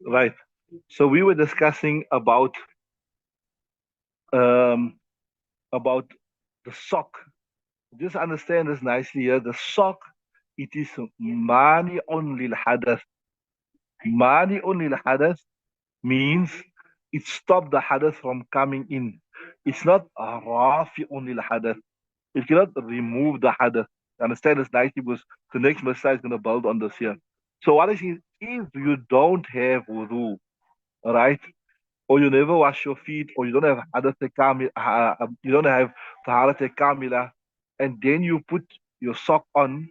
Right. So we were discussing um about the sock. Just understand this nicely here. The sock, it is mani only hadath. Mani only hadath means it stopped the hadath from coming in. It's not rafi only hadath. It cannot remove the hadath. Understand this nicely because the next Masah is going to build on this here. So what is it? If you don't have wudu, right? Or you never wash your feet, or you don't have you don't have taharat kamila, and then you put your sock on,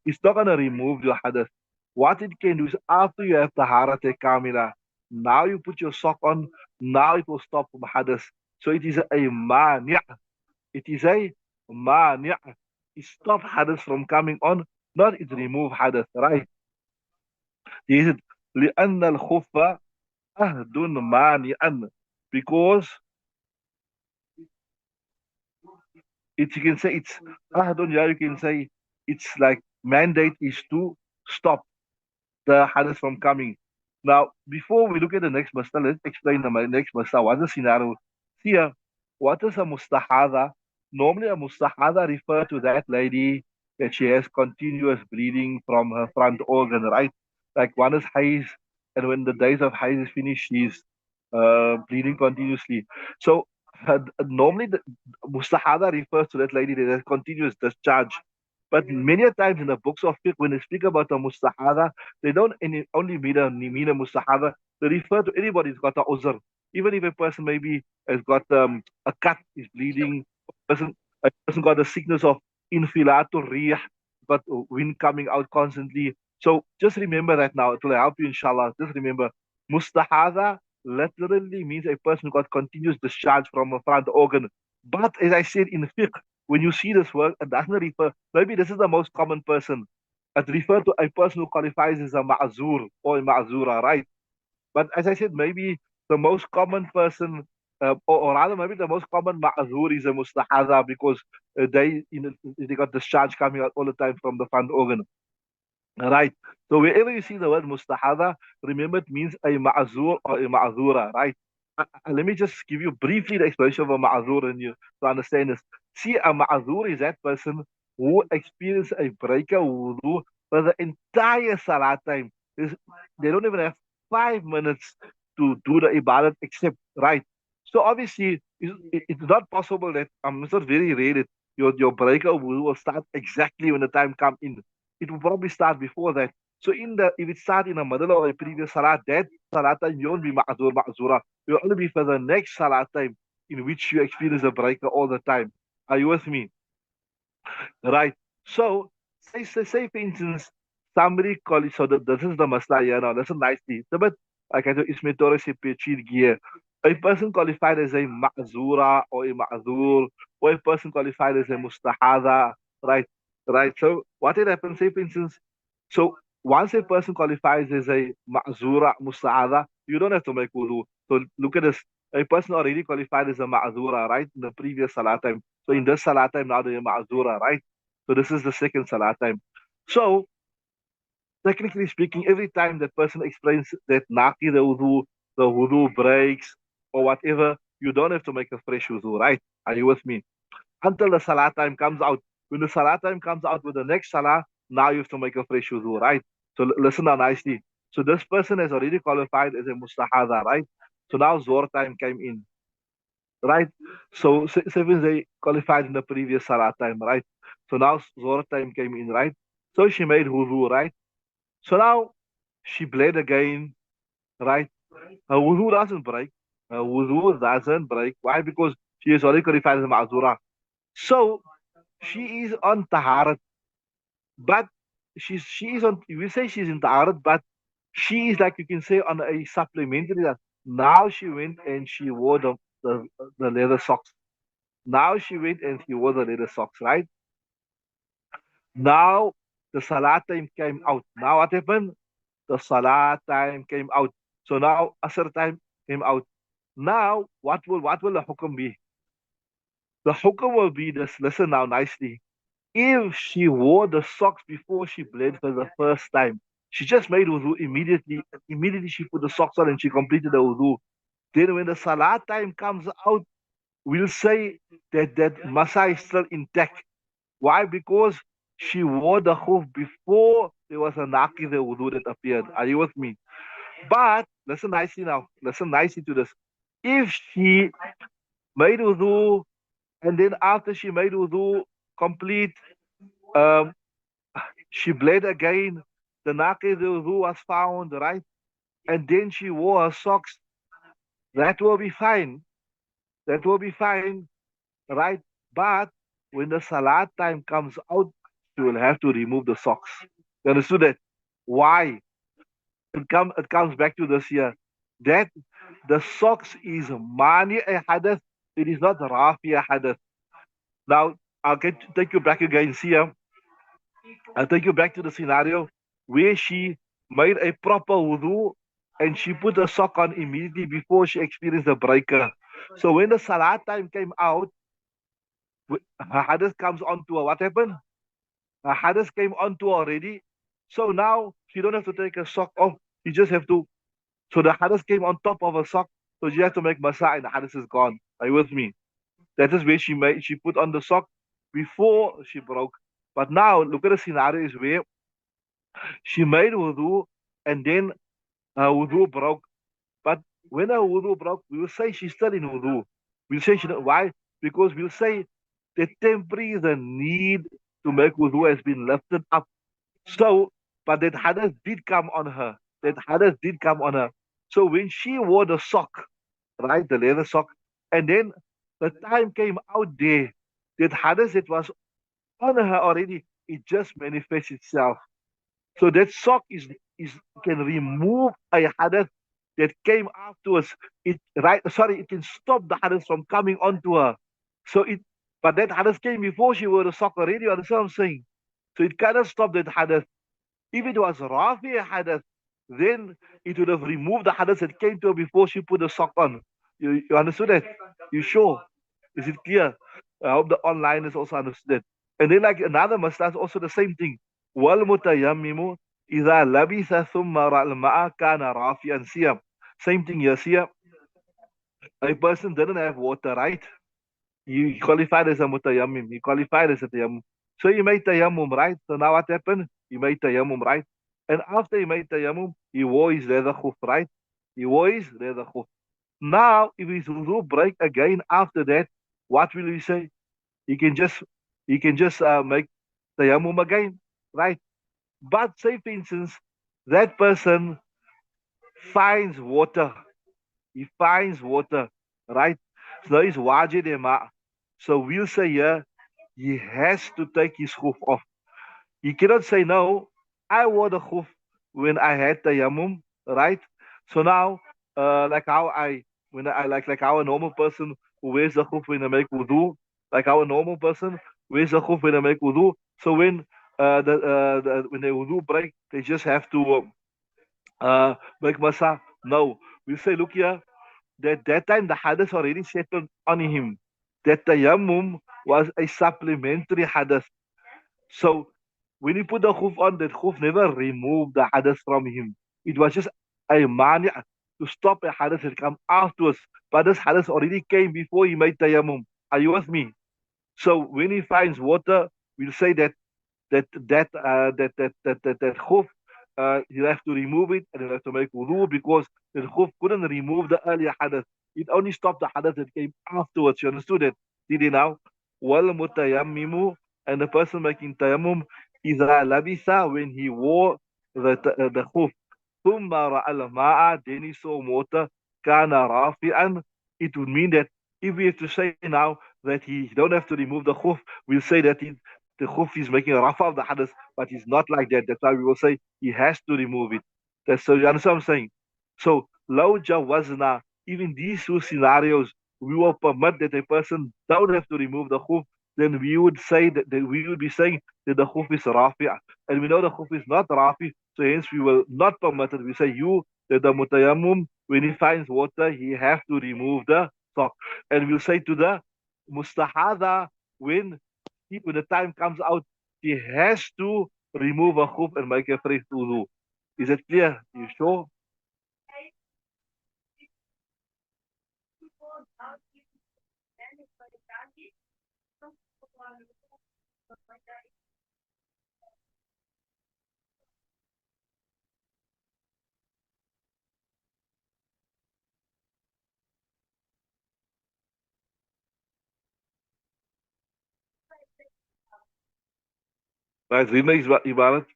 it's not gonna remove your hadath. What it can do is after you have taharat kamila, now you put your sock on, now it will stop from hadath. So it is a mani'. It is a mani'. It stop hadath from coming on, not it remove hadath, right? Is it لأن الخف أهد مانعا because you can say it's ahdun, yeah, you can say it's like mandate is to stop the hadith from coming. Now, before we look at the next masala, let's explain the next masala. What's the scenario? Here, what is a mustahada? Normally, a mustahada refer to that lady that she has continuous bleeding from her front organ, right? Like one is haiz, and when the days of haiz is finished, she's bleeding continuously. So, normally, the mustahada refers to that lady that has continuous discharge. But many a times in the books of fiqh, when they speak about a mustahada, they don't only mean a mustahada. They refer to anybody who's got a uzr. Even if a person maybe has got a cut, is bleeding, a person got a sickness of infilatul rih, got wind coming out constantly. So just remember that now. It will help you, inshallah. Just remember, mustahada literally means a person who got continuous discharge from a front organ. But as I said in fiqh, when you see this word, it doesn't refer, maybe this is the most common person. It refers to a person who qualifies as a ma'zur or a ma'zura, right? But as I said, maybe the most common person, or rather, maybe the most common ma'zur is a mustahada because they got discharge coming out all the time from the front organ. Right. So wherever you see the word mustahada, remember it means a ma'zur or a ma'zura, right? Let me just give you briefly the explanation of a ma'zur and you to understand this. See, a ma'zur is that person who experienced a breaker wudu for the entire salat time. They don't even have 5 minutes to do the ibadat except right. So obviously, it's not possible that it's not very rare that your breaker wudu will start exactly when the time come in. It will probably start before that. So if it starts in the middle of a previous salat, that salat time you won't be ma'zura. It will only be for the next salat time in which you experience a breaker all the time. Are you with me? Right. So say for instance, somebody call it, so this is the masla here now. Listen nicely. So but like I said, it's metore se pechir gear. A person qualified as a ma'zura or a ma'zur, or a person qualified as a mustahada, right? Right. So what it happens, say for instance, so once a person qualifies as a ma'zura, musta'adha, you don't have to make wudu. So look at this. A person already qualified as a ma'zura, right? In the previous salat time. So in this salat time, now they're ma'zura, right? So this is the second salat time. So technically speaking, every time that person explains that naki the wudu breaks or whatever, you don't have to make a fresh wudu, right? Are you with me? Until the salah time comes out. When the salah time comes out with the next salah, now you have to make a fresh wudu, right? So listen now nicely. So this person has already qualified as a mustahada, right? So now Zohr time came in, right? So seven they qualified in the previous salah time, right? So now Zohr time came in, right? So she made wudu, right? So now she bled again, right? Her wudu doesn't break. Her wudu doesn't break. Why? Because she is already qualified as a ma'zura. So she is on taharat, but she is on. We say she's in taharat, but she is like you can say on a supplementary. That now she went and she wore the leather socks. Now she went and she wore the leather socks. Right now the salat time came out. Now what happened? The salat time came out. So now asr time came out. Now what will the hukum be? The hukum will be this. Listen now nicely. If she wore the socks before she bled for the first time, She just made wudu immediately. Immediately she put the socks on and she completed the wudu. Then when the salat time comes out, we'll say that Masah is still intact. Why? Because she wore the khuf before there was a naqid wudu that appeared. Are you with me? But listen nicely now. Listen nicely to this. If she made wudu and then after she made wudu complete, um, she bled again. The naqid wudu was found, right? And then she wore her socks. That will be fine. That will be fine, right? But when the salat time comes out, she will have to remove the socks. You understood that? Why? It comes back to this here. That the socks is mani a hadith. It is not rafi a hadith. Now take you back again. See here. I'll take you back to the scenario where she made a proper wudu and she put a sock on immediately before she experienced the breaker. So when the salat time came out, her hadith comes onto her. What happened? Her hadith came onto her already. So now she don't have to take a sock off. She just have to. So the hadith came on top of her sock. So she has to make masah and the hadith is gone. Are you with me? That is where she put on the sock before she broke. But now look at the scenario is where she made wudu and then her wudu broke. But when her wudu broke, we will say she's still in wudu. We'll say why? Because we'll say the temporary the need to make wudu has been lifted up. So, but that hadith did come on her. That hadith did come on her. So when she wore the sock, right, the leather sock, and then the time came out there, that hadith that was on her already, it just manifests itself. So that sock is can remove a hadith that came afterwards. It right sorry, it can stop the hadith from coming onto her. So it but that hadith came before she wore the sock already, you understand what I'm saying? So it cannot stop that hadith. If it was Rafi hadith, then it would have removed the hadith that came to her before she put the sock on. You understood that? You sure? Is it clear? I hope the online is also understood. And then like another masala is also the same thing. Wal mutayammimu idha labitha thumma ra'al ma'a kana rafi'an siyam. Same thing here. See, a person didn't have water, right? He qualified as a mutayammim. He qualified as a tayammum. So he made tayammum, right? So now what happened? He made tayammum, right? And after he made tayammum, he wore his leather khuf, right? He wore his leather khuf. Now, if his wudu break again after that, what will he say? He can just make tayammum again, right? But say for instance, that person finds water. He finds water, right? So he's wajid ma. So we'll say here, he has to take his khuf off. He cannot say, no, I wore the khuf when I had tayammum, right? So now, like how when I like how a normal person who wears the khuf when they make wudu, like how a normal person wears the khuf when they make wudu. So when when they wudu break, they just have to make masah. No, we say, look here, that time the hadith already settled on him. That tayammum was a supplementary hadith. So when he put the khuf on, that khuf never removed the hadith from him. It was just a mani to stop a hadith that come afterwards. But this hadith already came before he made tayammum. Are you with me? So when he finds water, we'll say that khuf, he'll have to remove it and he'll have to make wudu because the khuf couldn't remove the earlier hadith. It only stopped the hadith that came afterwards. You understood that? Did he now? Wal mutayammimu, and the person making tayammum is labisa when he wore the khuf. Thumma ra'al ma'a, then he saw water. Kana rafi'an. It would mean that if we have to say now that he don't have to remove the khuf, we'll say that the khuf is making a rafa of the hadith, but he's not like that. That's why we will say he has to remove it. So you understand what I'm saying? So law jawazna, even these two scenarios, we will permit that a person don't have to remove the khuf, then we would say that we would be saying that the khuf is rafi, and we know the khuf is not rafi, so hence we will not permit it. We say that the mutayammum, when he finds water, he have to remove the sock, and we'll say to the mustahada, when the time comes out, he has to remove a khuf and make a fresh wudu. Is it clear? You sure? Right, remix Ibarat.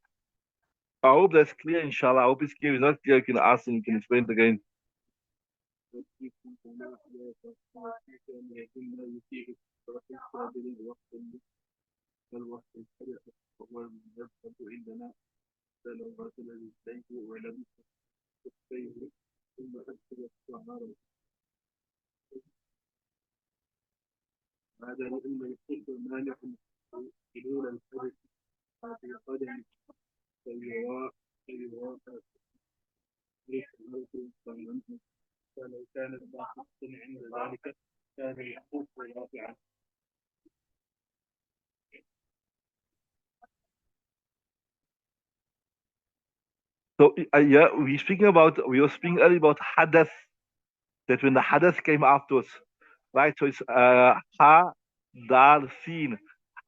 I hope that's clear, inshallah. I hope it's clear. If it's not clear, you can ask and you can explain it again. So yeah, we were speaking earlier about hadath, that when the hadath came afterwards, right? So it's ha dal sin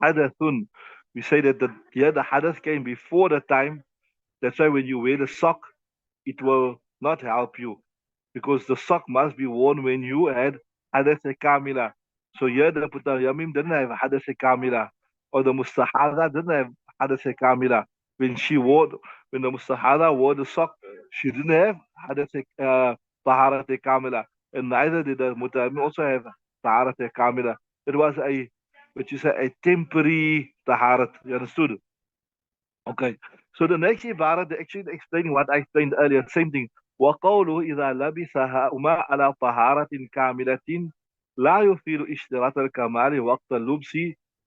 hadathun. We say that the hadath came before the time. That's why when you wear the sock, it will not help you because the sock must be worn when you had hadath kamila. So here the Yamim didn't have hadath kamila, or the Mustahada didn't have hadath kamila. When she wore, when the Mustahada wore the sock, she didn't have hadath taharat kamila, and neither did the Mutayammim also have taharat kamila. It was which is a temporary taharat. You understood? Okay. So the next ibarat, they're actually explaining what I explained earlier, same thing. وقوله إذا لبسها أما على طهارة كاملة لا يفيد اشتراط الكمال وقت اللبس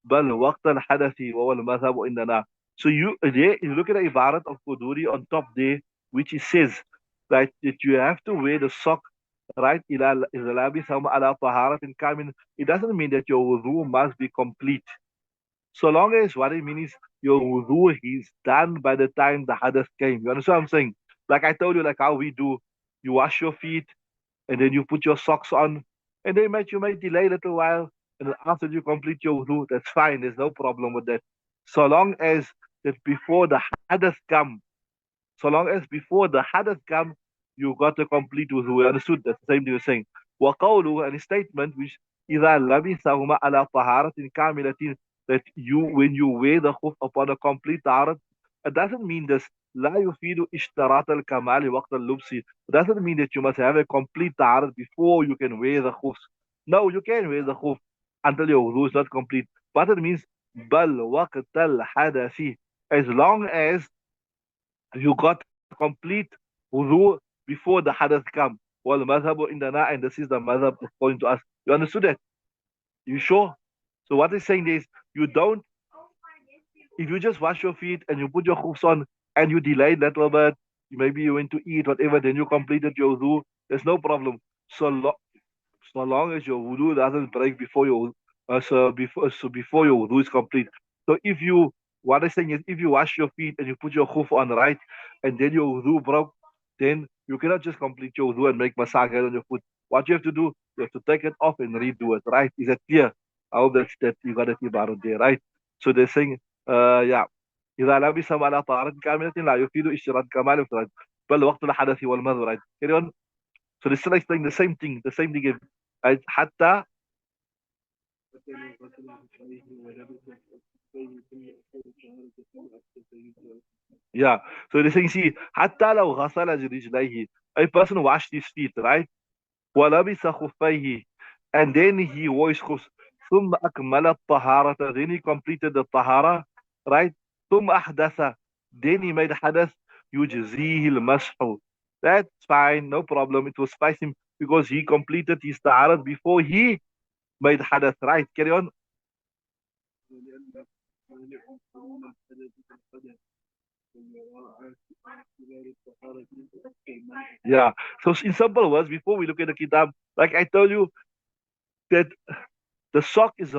بل وقت الحدث وهو المذهب عندنا. So you look at the ibarat of Quduri on top there, which it says that you have to wear the sock, right? إذا لبسها أما على طهارة كاملة. It doesn't mean that your wudu must be complete. So long as what I mean is your wudu is done by the time the hadath came. You understand what I'm saying? Like I told you, like how we do, you wash your feet and then you put your socks on, and then you might delay a little while, and then after you complete your wudu, that's fine. There's no problem with that. So long as that before the hadath come, so long as before the hadath come, you got to complete wudu. We understood that's the same thing you're saying. وقوله, and a statement which إذا لبسهما على طهارة كاملة, that you when you wear the khuf upon a complete taharat, it doesn't mean this لا يفيد اشتراط الكمال وقت اللبس. It doesn't mean that you must have a complete taharat before you can wear the khuf. No, you can wear the khuf until your wudu is not complete. But it means بل وقت الحدث, as long as you got complete wudu before the hadath come. Well, madhabu indana, and this is the madhab according to us. You understood that? You sure? So what he's saying is, you don't, if you just wash your feet and you put your khufs on and you delay a little bit, maybe you went to eat, whatever, then you completed your wudu, there's no problem. So long as your wudu doesn't break before your before your wudu is complete. So if you what I'm saying is if you wash your feet and you put your khuf on right and then your wudu broke, then you cannot just complete your wudu and make masah on your foot. What you have to do, you have to take it off and redo it, right? Is that clear? I hope that you got it about there, right? So they're saying, yeah. إذا لبس على طهارة كاملة لا يفيد اشتراط كمال افتراض بل وقت الحدث والمذ, right? Carry on. So they're still explaining the same thing again. Right? حتى yeah. So they're saying, see, حتى لو غسل رجليه, a person washed his feet, right? ولبس خفيه, and then he washed khufs. ثم أكمل الطهارة, then he completed the tahara, right? ثم أحدث, then he made حدث. يجزيه المسح. That's fine, no problem. It was suffice him because he completed his tahara before he made hadath, right? Carry on. Yeah. So in simple words, before we look at the kitab, like I told you, that the sock is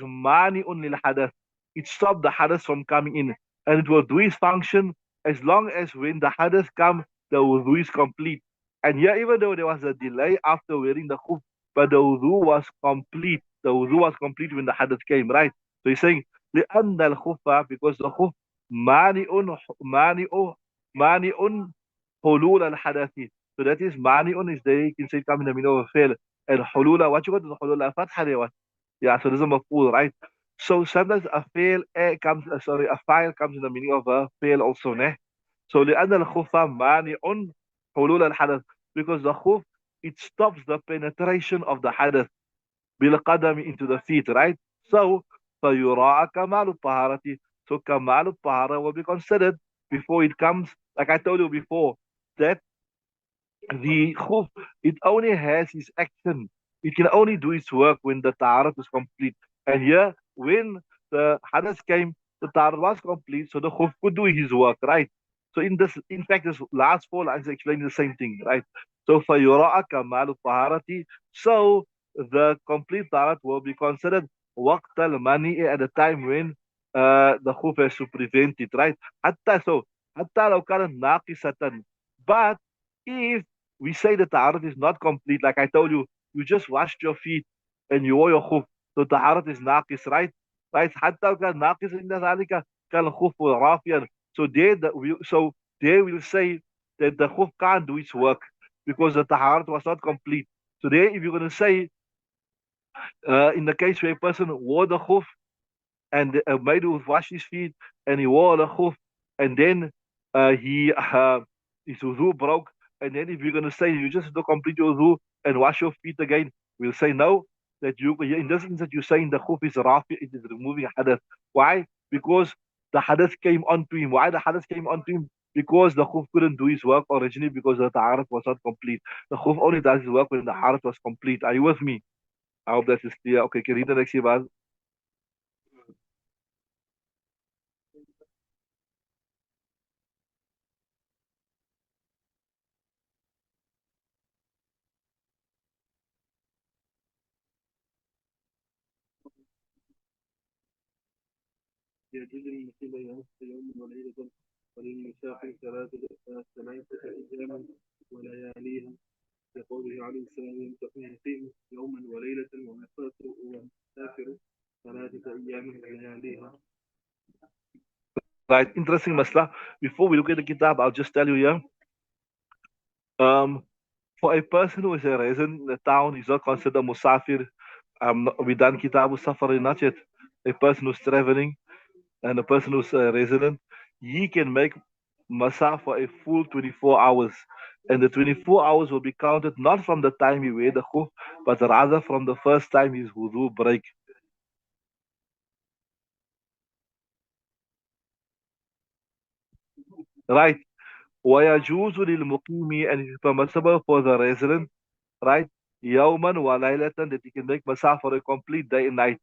mani lil hadath. It stopped the hadath from coming in, and it will do its function as long as when the hadith come, the wudu is complete. And here, even though there was a delay after wearing the khuf, but the wudu was complete. The wudu was complete when the hadith came, right? So he's saying, لأن الخف, because the khuf مانع مانع مانع حلول الحدث. So that is مانع is there, you can say come in the middle of a fail. And حلول, what you got to حلول? Fatha there, what? Yeah, so this is a maf'ul, right? So sometimes a fail comes, sorry, a file comes in the meaning of a fail also, ne? So لأن الخوف مانع حلول الحدث, because the khuf, it stops the penetration of the hadith بالقدم into the feet, right? So فيراعى كمال الطهارة. So كمال الطهارة will be considered before it comes, like I told you before, that the khuf, it only has its action. It can only do its work when the taharat is complete. And here, when the hadath came, the taharat was complete, so the khuf could do his work, right? So in this, in fact, this last four lines explain the same thing, right? So فَيُرَاءَ كَمَالُ الطَّهَارَةِ. So the complete taharat will be considered وقت المني, at the time when the khuf has to prevent it, right? حتى لو كانت ناقصة. But if we say that taharat is not complete, like I told you, you just washed your feet and you wore your khuf, so taharat is naqis, right? Right? حتى لو كان ناقص عند ذلك كان الخف رافيا. So there we'll say that the khuf can't do its work because the taharat was not complete. So there, if you're going to say, in the case where a person wore the khuf and made would wash his feet and he wore the khuf and then his wudu broke, and then if you're going to say you just do complete your wudu and wash your feet again, we'll say no, that you, in this instance you're saying the khuf is rafi, it is removing hadith. Why? Because the hadith came onto him. Why the hadith came onto him? Because the khuf couldn't do his work originally because the taharat was not complete. The khuf only does his work when the taharat was complete. Are you with me? I hope that is clear. Okay, can you read the next verse? يجوز للمسلم أن ينفق يوما وليلة وللمسافر ثلاثة أيام ولياليها، لقوله عليه السلام يقيم يوما وليلة ومسافر ثلاثة أيام ولياليها. Right, interesting masla. Before we look at the kitab, I'll just tell you here. For a person who is a resident in the town, he's not considered musafir. We done kitab safar not yet. A person who's traveling and a person who's a resident, he can make Masah for a full 24 hours. And the 24 hours will be counted not from the time he wear the khuf, but rather from the first time his wudu break. Right. وَيَجُوزُ لِلْمُقِيمِ, and it is permissible for the resident, right? يَوْمًا وَلَيْلَةً, that he can make Masah for a complete day and night.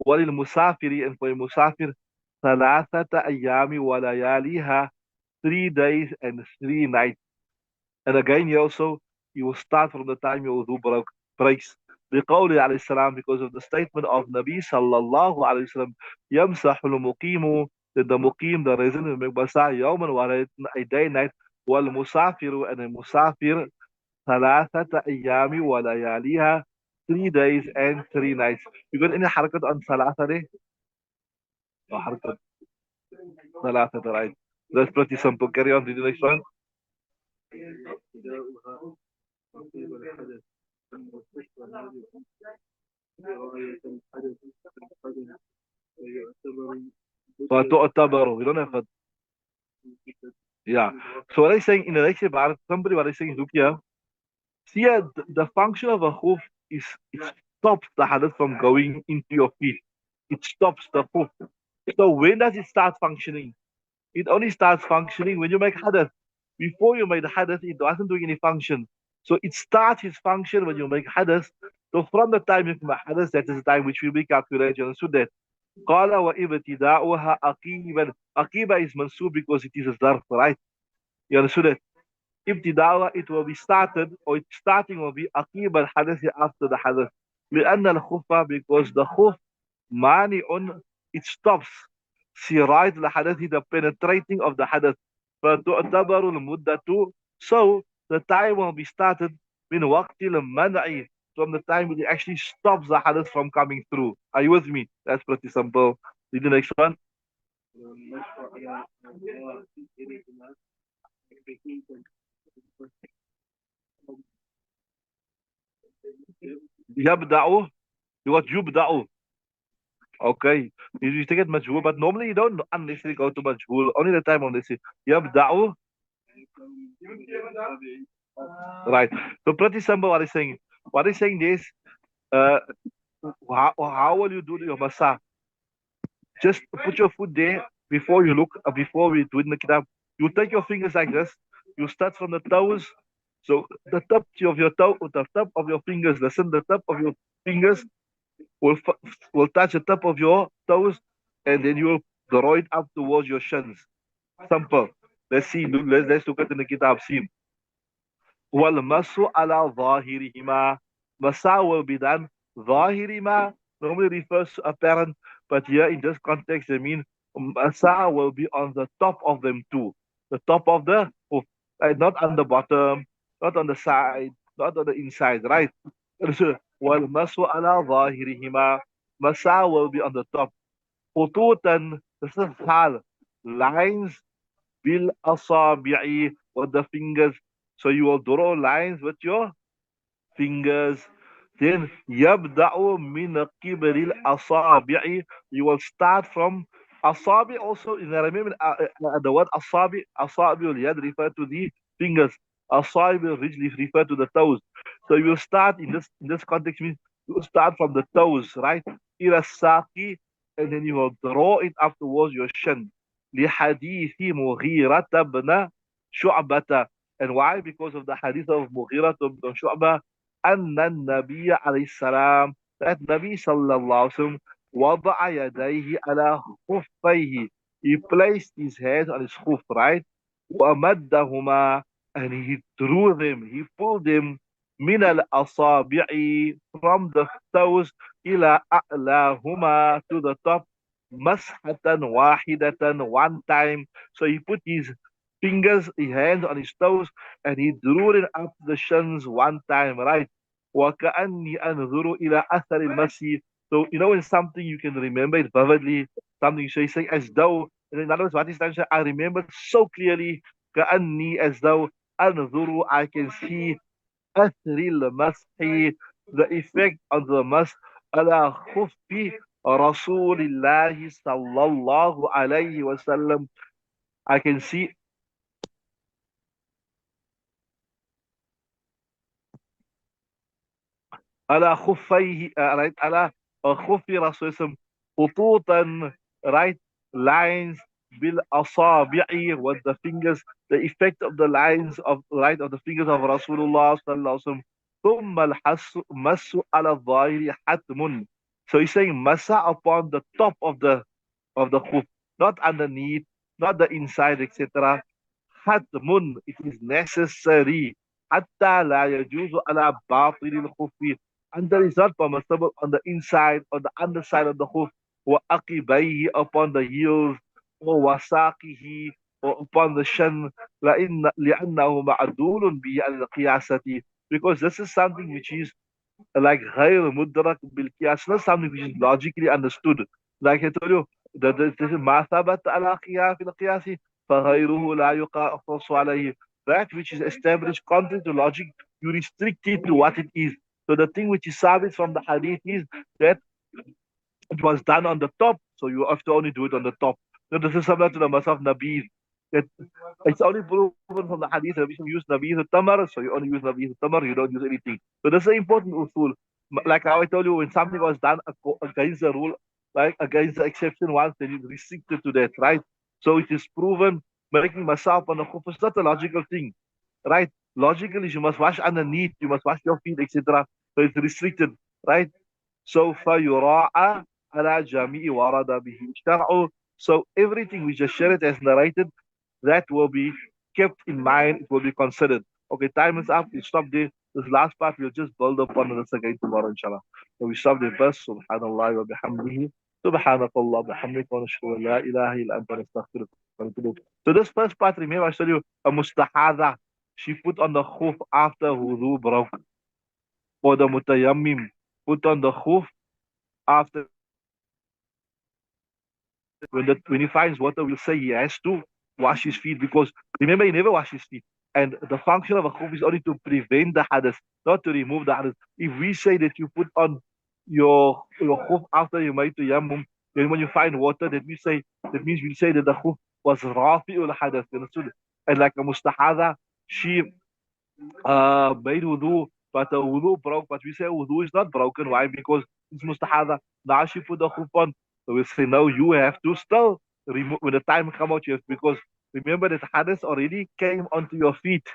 وَلِلْمُسَافِرِ, and for a musafir, ثَلَاثَةَ أَيَّامِ وَلَيَالِهَا, 3 days and 3 nights. And again, he also, you will start from the time your wudu breaks. بقوله عليه السلام, because of the statement of Nabi sallallahu alayhi wasallam, يمسح المقيم, that the muqim, the resident, will make basah يوما وليلة, a day and night, والمسافر, and a musafir, ثلاثة أيام ولياليها, 3 days and 3 nights. You got any harakat on ثلاثة day? No harakat. ثلاثة, right? That's pretty simple. Carry on to the next one. فتعتبر, we don't have a, yeah. So what I'm saying in the next part, somebody what I'm saying is, look here. See, the function of a hoof is it stops the hadith from going into your feet. It stops the hoof. So when does it start functioning? It only starts functioning when you make hadith. Before you make the hadith, it wasn't doing any function. So it starts its function when you make hadith. So from the time you make hadith, that is the time which will be calculated. You understood that? قال وابتداؤها عقيبا. عقيبا is mansub because it is a zarf, right? You understood that? ابتداؤها, it will be started, or its starting will be عقيب الحدث, after the hadith. لأن الخف, because the khuf مانع, it stops سراية الحدث, the penetrating of the hadith. فتعتبر المدة. So the time will be started من وقت المنع, from the time it actually stops the hadith from coming through. Are you with me? That's pretty simple. Read the next one. يبدأ. You got يبدأ. Okay. You take it majhul, but normally you don't unnecessarily go to majhul. Only the time on this. يبدأ. Right. So pretty simple what he's saying. What he's saying is, uh, how will you do your masah? Just put your foot there before you look, before we do it in the kitab. You take your fingers like this. You start from the toes. So the top of your toe, the top of your fingers, listen, the top of your fingers will will touch the top of your toes, and then you will draw it up towards your shins. Simple. Let's see. Let's look at in the kitab. See. والمس على ظاهرهما. Masa will be done. ظاهرهما normally refers to apparent, but here in this context, I mean Masa will be on the top of them too. The top of the hoof, not on the bottom, not on the side, not on the inside, right? والمس على ظاهرهما. Masa will be on the top. خطوطا, this is hal, lines بالأصابع, with the fingers. So you will draw lines with your fingers. Then يبدأ من قبل الأصابع. You will start from أصابع also. In remember the word أصابع, أصابع اليد refer to the fingers. أصابع الرجل refer to the toes. So you will start in this context means you will start from the toes, right? إلى الساق, and then you will draw it up towards your shin. لحديث مغيرة بن شعبة. And why? Because of the hadith of Mughira ibn Shu'bah, أن النبي عليه السلام, that Nabi sallallahu alaihi wasallam, وضع يديه على خفيه. He placed his hands on his khuf, right? ومدهما, and he drew them, he pulled them من الأصابع, from the toes إلى أعلاهما, to the top, مسحة واحدة, one time. So he put his fingers, his hands on his toes, and he drew it up the shins one time, right? وكأني أنظر إلى أثر المسي. So you know when something you can remember it vividly, something you say as though, in other words, what is that? I remember so clearly, كأني, as though, أنظر, I can see أثر المسح, the effect of the mask على خف رسول الله صلى الله عليه وسلم. I can see على خفيه, right, على خف رسول الله خطوطا, right, lines بالأصابع, with the fingers, the effect of the lines of, right, of the fingers of Rasulullah صلى الله عليه وسلم. ثم المس على الظاهر حتم. So he's saying masa upon the top of the khuf, not underneath, not the inside, etc. حتم, it is necessary. حتى لا يجوز على باطل الخف, and there is not permissible on the inside or the underside of the hoof, وعقبيه, upon the heels, ووساقه, or upon the shin, لأنه معدول به على القياسة, because this is something which is like غير مدرك بالقياس, not something which is logically understood. Like I told you, ما ثبت على قياس في القياس فغيره لا يقاس عليه. That which is established contrary to logic, you restrict it to what it is. So the thing which is sabit from the hadith is that it was done on the top, so you have to only do it on the top. So this is similar to the Masah of Nabi. That it's only proven from the hadith that we should use Nabi Tamar, so you only use Nabi Tamar, you don't use anything. So this is an important usul. Like how I told you, when something was done against the rule, like against the exception once, then you restricted to that, right? So it is proven making Masah on the khuf is not a logical thing, right? Logically, you must wash underneath, you must wash your feet, etc. So it's restricted, right? سوف يراعى على جميع ورد به الشرع. So everything which the Sharia has narrated, that will be kept in mind, it will be considered. Okay, time is up. We stop there. This last part we'll just build upon this again tomorrow, inshallah. So we stop there first. Subhanallah wa bihamdihi. Subhanallah, bihamdika wa nashhadu an la ilaha illa anta nastaghfiruka wa natubu. So this first part, remember I told you a mustahada. She put on the khuf after wudu broke. Or the mutayammim put on the khuf after when he finds water, we'll say he has to wash his feet because remember he never washed his feet. And the function of a khuf is only to prevent the hadith, not to remove the hadith. If we say that you put on your khuf after you made the yammum, then when you find water, that means we say that the khuf was rafi'ul hadith. Understood? And like a mustahada, she made wudu, but the wudu broke. But we say wudu is not broken. Why? Because it's mustahada. Now she put the khuf on. So we say, no, you have to still remove when the time come out. You have, because remember that hadith already came onto your feet.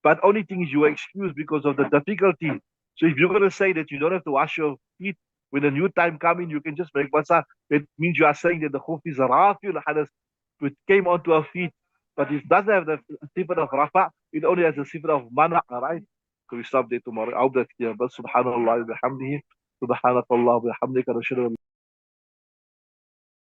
But only thing is you are excused because of the difficulty. So if you're going to say that you don't have to wash your feet when the new time comes in, you can just make masah. That means you are saying that the khuf is rafil hadith, which came onto our feet. But it doesn't have the sifat of rafa. It only has the sifat of mana. Right? So we stop there tomorrow. I hope that's clear. But subhanallah wa bihamdihi. Subhanakallah wa bihamdika.